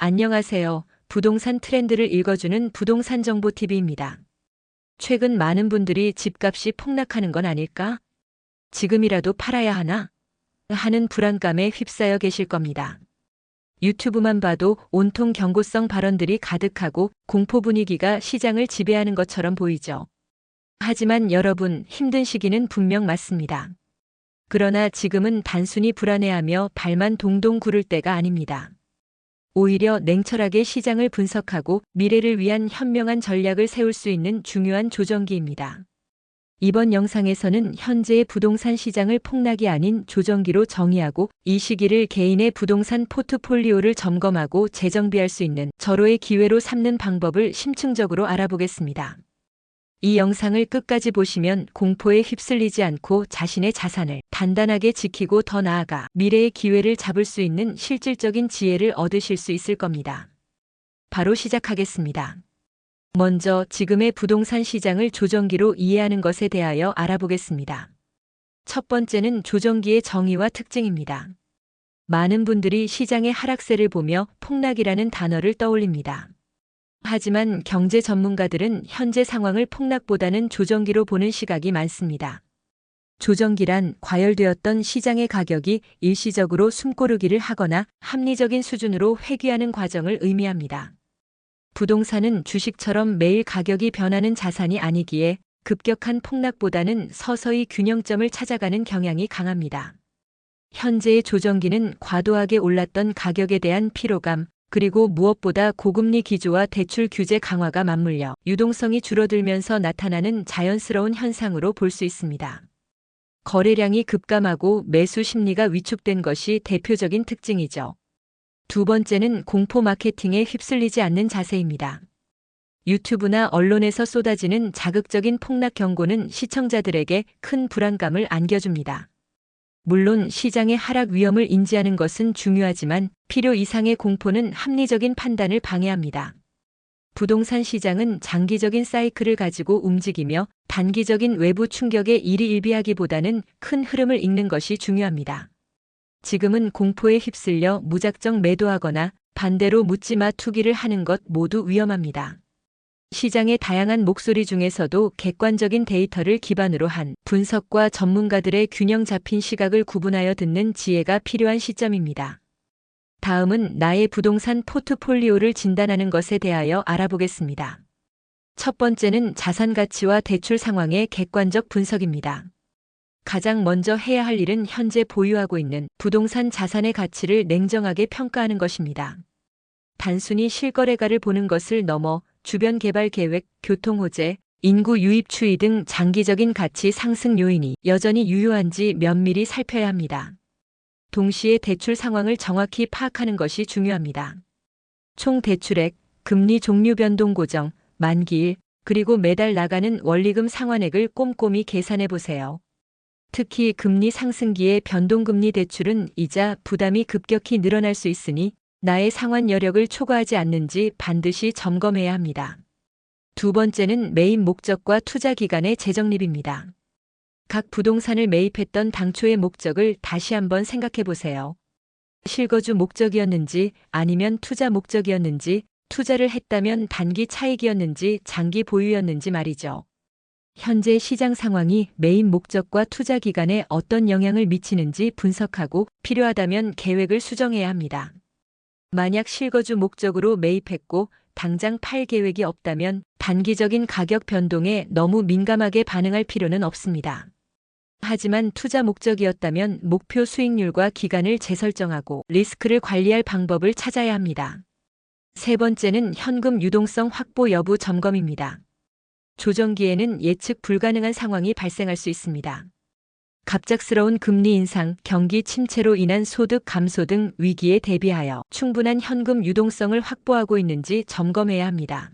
안녕하세요. 부동산 트렌드를 읽어주는 부동산 정보 TV입니다. 최근 많은 분들이 집값이 폭락하는 건 아닐까? 지금이라도 팔아야 하나? 하는 불안감에 휩싸여 계실 겁니다. 유튜브만 봐도 온통 경고성 발언들이 가득하고 공포 분위기가 시장을 지배하는 것처럼 보이죠. 하지만 여러분, 힘든 시기는 분명 맞습니다. 그러나 지금은 단순히 불안해하며 발만 동동 구를 때가 아닙니다. 오히려 냉철하게 시장을 분석하고 미래를 위한 현명한 전략을 세울 수 있는 중요한 조정기입니다. 이번 영상에서는 현재의 부동산 시장을 폭락이 아닌 조정기로 정의하고 이 시기를 개인의 부동산 포트폴리오를 점검하고 재정비할 수 있는 절호의 기회로 삼는 방법을 심층적으로 알아보겠습니다. 이 영상을 끝까지 보시면 공포에 휩쓸리지 않고 자신의 자산을 단단하게 지키고 더 나아가 미래의 기회를 잡을 수 있는 실질적인 지혜를 얻으실 수 있을 겁니다. 바로 시작하겠습니다. 먼저 지금의 부동산 시장을 조정기로 이해하는 것에 대하여 알아보겠습니다. 첫 번째는 조정기의 정의와 특징입니다. 많은 분들이 시장의 하락세를 보며 폭락이라는 단어를 떠올립니다. 하지만 경제 전문가들은 현재 상황을 폭락보다는 조정기로 보는 시각이 많습니다. 조정기란 과열되었던 시장의 가격이 일시적으로 숨고르기를 하거나 합리적인 수준으로 회귀하는 과정을 의미합니다. 부동산은 주식처럼 매일 가격이 변하는 자산이 아니기에 급격한 폭락보다는 서서히 균형점을 찾아가는 경향이 강합니다. 현재의 조정기는 과도하게 올랐던 가격에 대한 피로감, 그리고 무엇보다 고금리 기조와 대출 규제 강화가 맞물려 유동성이 줄어들면서 나타나는 자연스러운 현상으로 볼 수 있습니다. 거래량이 급감하고 매수 심리가 위축된 것이 대표적인 특징이죠. 두 번째는 공포 마케팅에 휩쓸리지 않는 자세입니다. 유튜브나 언론에서 쏟아지는 자극적인 폭락 경고는 시청자들에게 큰 불안감을 안겨줍니다. 물론 시장의 하락 위험을 인지하는 것은 중요하지만 필요 이상의 공포는 합리적인 판단을 방해합니다. 부동산 시장은 장기적인 사이클을 가지고 움직이며 단기적인 외부 충격에 일희일비하기보다는 큰 흐름을 읽는 것이 중요합니다. 지금은 공포에 휩쓸려 무작정 매도하거나 반대로 묻지마 투기를 하는 것 모두 위험합니다. 시장의 다양한 목소리 중에서도 객관적인 데이터를 기반으로 한 분석과 전문가들의 균형 잡힌 시각을 구분하여 듣는 지혜가 필요한 시점입니다. 다음은 나의 부동산 포트폴리오를 진단하는 것에 대하여 알아보겠습니다. 첫 번째는 자산 가치와 대출 상황의 객관적 분석입니다. 가장 먼저 해야 할 일은 현재 보유하고 있는 부동산 자산의 가치를 냉정하게 평가하는 것입니다. 단순히 실거래가를 보는 것을 넘어 주변 개발 계획, 교통 호재, 인구 유입 추이 등 장기적인 가치 상승 요인이 여전히 유효한지 면밀히 살펴야 합니다. 동시에 대출 상황을 정확히 파악하는 것이 중요합니다. 총 대출액, 금리 종류 변동 고정, 만기일, 그리고 매달 나가는 원리금 상환액을 꼼꼼히 계산해 보세요. 특히 금리 상승기의 변동금리 대출은 이자 부담이 급격히 늘어날 수 있으니 나의 상환 여력을 초과하지 않는지 반드시 점검해야 합니다. 두 번째는 매입 목적과 투자 기간의 재정립입니다. 각 부동산을 매입했던 당초의 목적을 다시 한번 생각해 보세요. 실거주 목적이었는지 아니면 투자 목적이었는지, 투자를 했다면 단기 차익이었는지 장기 보유였는지 말이죠. 현재 시장 상황이 매입 목적과 투자 기간에 어떤 영향을 미치는지 분석하고 필요하다면 계획을 수정해야 합니다. 만약 실거주 목적으로 매입했고 당장 팔 계획이 없다면 단기적인 가격 변동에 너무 민감하게 반응할 필요는 없습니다. 하지만 투자 목적이었다면 목표 수익률과 기간을 재설정하고 리스크를 관리할 방법을 찾아야 합니다. 세 번째는 현금 유동성 확보 여부 점검입니다. 조정기에는 예측 불가능한 상황이 발생할 수 있습니다. 갑작스러운 금리 인상, 경기 침체로 인한 소득 감소 등 위기에 대비하여 충분한 현금 유동성을 확보하고 있는지 점검해야 합니다.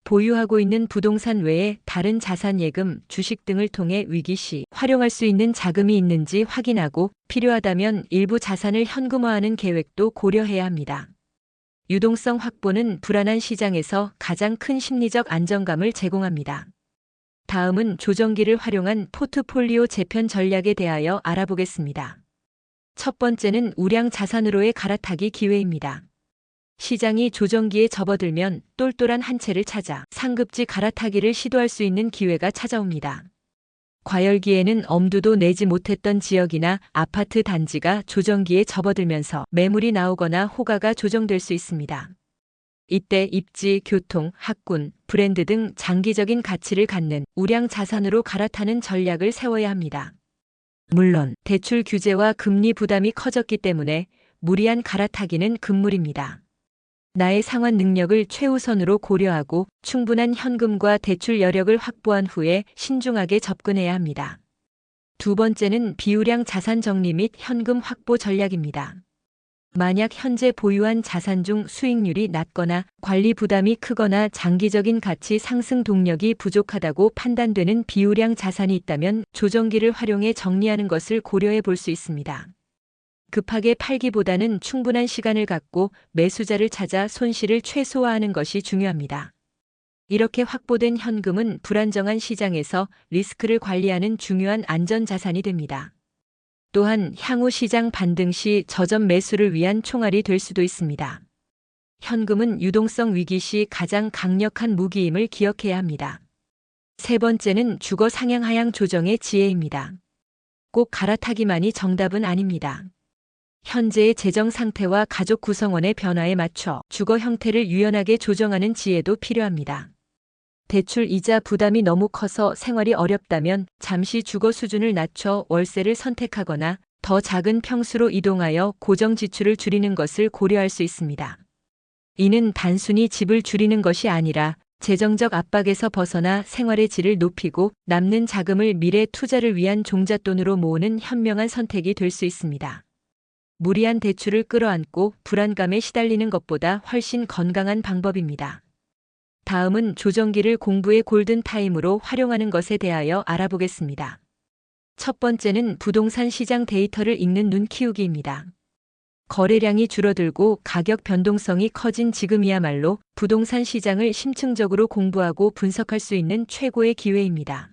보유하고 있는 부동산 외에 다른 자산 예금, 주식 등을 통해 위기 시 활용할 수 있는 자금이 있는지 확인하고 필요하다면 일부 자산을 현금화하는 계획도 고려해야 합니다. 유동성 확보는 불안한 시장에서 가장 큰 심리적 안정감을 제공합니다. 다음은 조정기를 활용한 포트폴리오 재편 전략에 대하여 알아보겠습니다. 첫 번째는 우량 자산으로의 갈아타기 기회입니다. 시장이 조정기에 접어들면 똘똘한 한 채를 찾아 상급지 갈아타기를 시도할 수 있는 기회가 찾아옵니다. 과열기에는 엄두도 내지 못했던 지역이나 아파트 단지가 조정기에 접어들면서 매물이 나오거나 호가가 조정될 수 있습니다. 이때 입지, 교통, 학군, 브랜드 등 장기적인 가치를 갖는 우량 자산으로 갈아타는 전략을 세워야 합니다. 물론 대출 규제와 금리 부담이 커졌기 때문에 무리한 갈아타기는 금물입니다. 나의 상환 능력을 최우선으로 고려하고 충분한 현금과 대출 여력을 확보한 후에 신중하게 접근해야 합니다. 두 번째는 비우량 자산 정리 및 현금 확보 전략입니다. 만약 현재 보유한 자산 중 수익률이 낮거나 관리 부담이 크거나 장기적인 가치 상승 동력이 부족하다고 판단되는 비우량 자산이 있다면 조정기를 활용해 정리하는 것을 고려해 볼 수 있습니다. 급하게 팔기보다는 충분한 시간을 갖고 매수자를 찾아 손실을 최소화하는 것이 중요합니다. 이렇게 확보된 현금은 불안정한 시장에서 리스크를 관리하는 중요한 안전자산이 됩니다. 또한 향후 시장 반등 시 저점 매수를 위한 총알이 될 수도 있습니다. 현금은 유동성 위기 시 가장 강력한 무기임을 기억해야 합니다. 세 번째는 주거 상향 하향 조정의 지혜입니다. 꼭 갈아타기만이 정답은 아닙니다. 현재의 재정 상태와 가족 구성원의 변화에 맞춰 주거 형태를 유연하게 조정하는 지혜도 필요합니다. 대출 이자 부담이 너무 커서 생활이 어렵다면 잠시 주거 수준을 낮춰 월세를 선택하거나 더 작은 평수로 이동하여 고정 지출을 줄이는 것을 고려할 수 있습니다. 이는 단순히 집을 줄이는 것이 아니라 재정적 압박에서 벗어나 생활의 질을 높이고 남는 자금을 미래 투자를 위한 종잣돈으로 모으는 현명한 선택이 될 수 있습니다. 무리한 대출을 끌어안고 불안감에 시달리는 것보다 훨씬 건강한 방법입니다. 다음은 조정기를 공부의 골든타임으로 활용하는 것에 대하여 알아보겠습니다. 첫 번째는 부동산 시장 데이터를 읽는 눈 키우기입니다. 거래량이 줄어들고 가격 변동성이 커진 지금이야말로 부동산 시장을 심층적으로 공부하고 분석할 수 있는 최고의 기회입니다.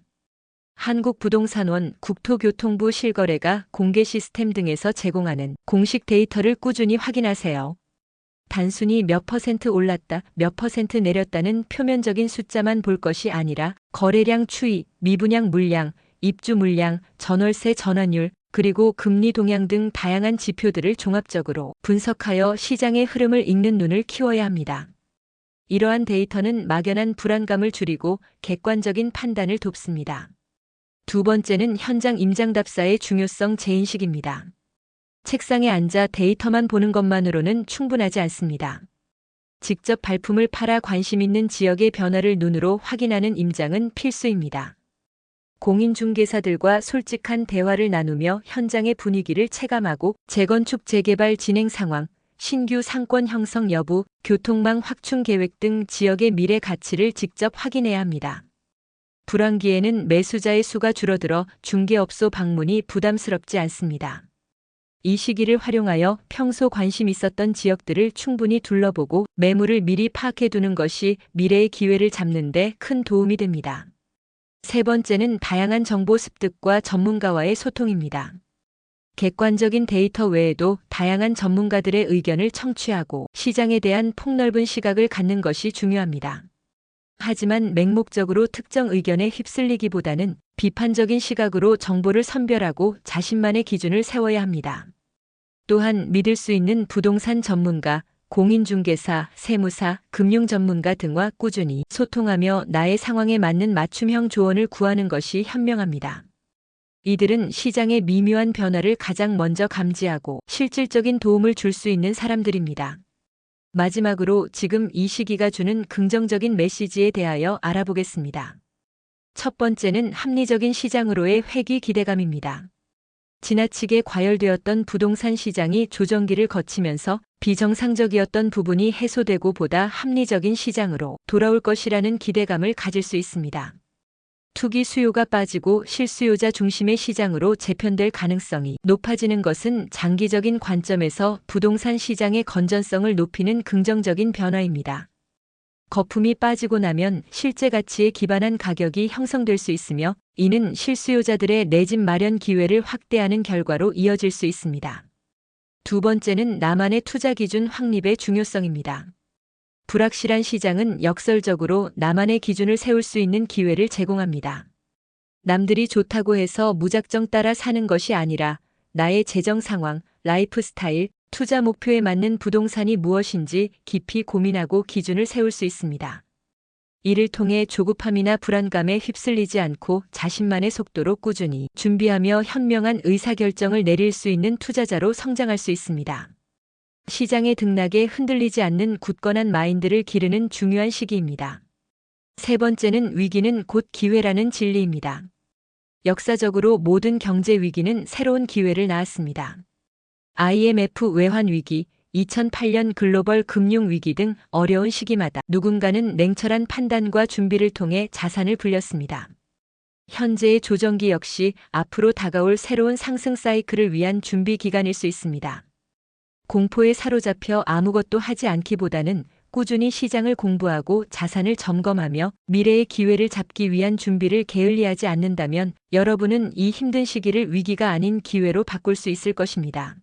한국부동산원, 국토교통부 실거래가 공개 시스템 등에서 제공하는 공식 데이터를 꾸준히 확인하세요. 단순히 몇 퍼센트 올랐다, 몇 퍼센트 내렸다는 표면적인 숫자만 볼 것이 아니라 거래량 추이, 미분양 물량, 입주 물량, 전월세 전환율, 그리고 금리 동향 등 다양한 지표들을 종합적으로 분석하여 시장의 흐름을 읽는 눈을 키워야 합니다. 이러한 데이터는 막연한 불안감을 줄이고 객관적인 판단을 돕습니다. 두 번째는 현장 임장답사의 중요성 재인식입니다. 책상에 앉아 데이터만 보는 것만으로는 충분하지 않습니다. 직접 발품을 팔아 관심 있는 지역의 변화를 눈으로 확인하는 임장은 필수입니다. 공인중개사들과 솔직한 대화를 나누며 현장의 분위기를 체감하고 재건축 재개발 진행 상황, 신규 상권 형성 여부, 교통망 확충 계획 등 지역의 미래 가치를 직접 확인해야 합니다. 불황기에는 매수자의 수가 줄어들어 중개업소 방문이 부담스럽지 않습니다. 이 시기를 활용하여 평소 관심 있었던 지역들을 충분히 둘러보고 매물을 미리 파악해 두는 것이 미래의 기회를 잡는 데 큰 도움이 됩니다. 세 번째는 다양한 정보 습득과 전문가와의 소통입니다. 객관적인 데이터 외에도 다양한 전문가들의 의견을 청취하고 시장에 대한 폭넓은 시각을 갖는 것이 중요합니다. 하지만 맹목적으로 특정 의견에 휩쓸리기보다는 비판적인 시각으로 정보를 선별하고 자신만의 기준을 세워야 합니다. 또한 믿을 수 있는 부동산 전문가, 공인중개사, 세무사, 금융 전문가 등과 꾸준히 소통하며 나의 상황에 맞는 맞춤형 조언을 구하는 것이 현명합니다. 이들은 시장의 미묘한 변화를 가장 먼저 감지하고 실질적인 도움을 줄 수 있는 사람들입니다. 마지막으로 지금 이 시기가 주는 긍정적인 메시지에 대하여 알아보겠습니다. 첫 번째는 합리적인 시장으로의 회귀 기대감입니다. 지나치게 과열되었던 부동산 시장이 조정기를 거치면서 비정상적이었던 부분이 해소되고 보다 합리적인 시장으로 돌아올 것이라는 기대감을 가질 수 있습니다. 투기 수요가 빠지고 실수요자 중심의 시장으로 재편될 가능성이 높아지는 것은 장기적인 관점에서 부동산 시장의 건전성을 높이는 긍정적인 변화입니다. 거품이 빠지고 나면 실제 가치에 기반한 가격이 형성될 수 있으며 이는 실수요자들의 내 집 마련 기회를 확대하는 결과로 이어질 수 있습니다. 두 번째는 나만의 투자 기준 확립의 중요성입니다. 불확실한 시장은 역설적으로 나만의 기준을 세울 수 있는 기회를 제공합니다. 남들이 좋다고 해서 무작정 따라 사는 것이 아니라 나의 재정 상황, 라이프 스타일, 투자 목표에 맞는 부동산이 무엇인지 깊이 고민하고 기준을 세울 수 있습니다. 이를 통해 조급함이나 불안감에 휩쓸리지 않고 자신만의 속도로 꾸준히 준비하며 현명한 의사결정을 내릴 수 있는 투자자로 성장할 수 있습니다. 시장의 등락에 흔들리지 않는 굳건한 마인드를 기르는 중요한 시기입니다. 세 번째는 위기는 곧 기회라는 진리입니다. 역사적으로 모든 경제 위기는 새로운 기회를 낳았습니다. IMF 외환 위기, 2008년 글로벌 금융 위기 등 어려운 시기마다 누군가는 냉철한 판단과 준비를 통해 자산을 불렸습니다. 현재의 조정기 역시 앞으로 다가올 새로운 상승 사이클을 위한 준비 기간일 수 있습니다. 공포에 사로잡혀 아무것도 하지 않기보다는 꾸준히 시장을 공부하고 자산을 점검하며 미래의 기회를 잡기 위한 준비를 게을리하지 않는다면 여러분은 이 힘든 시기를 위기가 아닌 기회로 바꿀 수 있을 것입니다.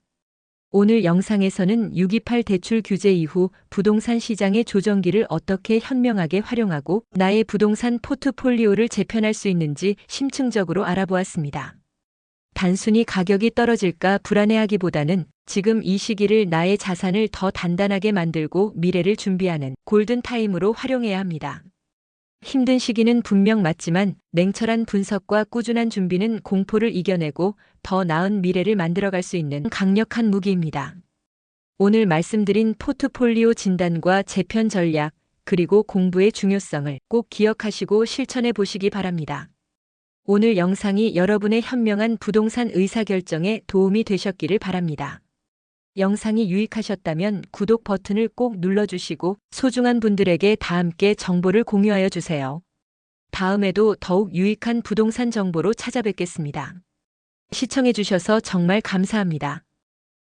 오늘 영상에서는 6.28 대출 규제 이후 부동산 시장의 조정기를 어떻게 현명하게 활용하고 나의 부동산 포트폴리오를 재편할 수 있는지 심층적으로 알아보았습니다. 단순히 가격이 떨어질까 불안해하기보다는 지금 이 시기를 나의 자산을 더 단단하게 만들고 미래를 준비하는 골든타임으로 활용해야 합니다. 힘든 시기는 분명 맞지만 냉철한 분석과 꾸준한 준비는 공포를 이겨내고 더 나은 미래를 만들어갈 수 있는 강력한 무기입니다. 오늘 말씀드린 포트폴리오 진단과 재편 전략, 그리고 공부의 중요성을 꼭 기억하시고 실천해 보시기 바랍니다. 오늘 영상이 여러분의 현명한 부동산 의사결정에 도움이 되셨기를 바랍니다. 영상이 유익하셨다면 구독 버튼을 꼭 눌러주시고 소중한 분들에게 다 함께 정보를 공유하여 주세요. 다음에도 더욱 유익한 부동산 정보로 찾아뵙겠습니다. 시청해 주셔서 정말 감사합니다.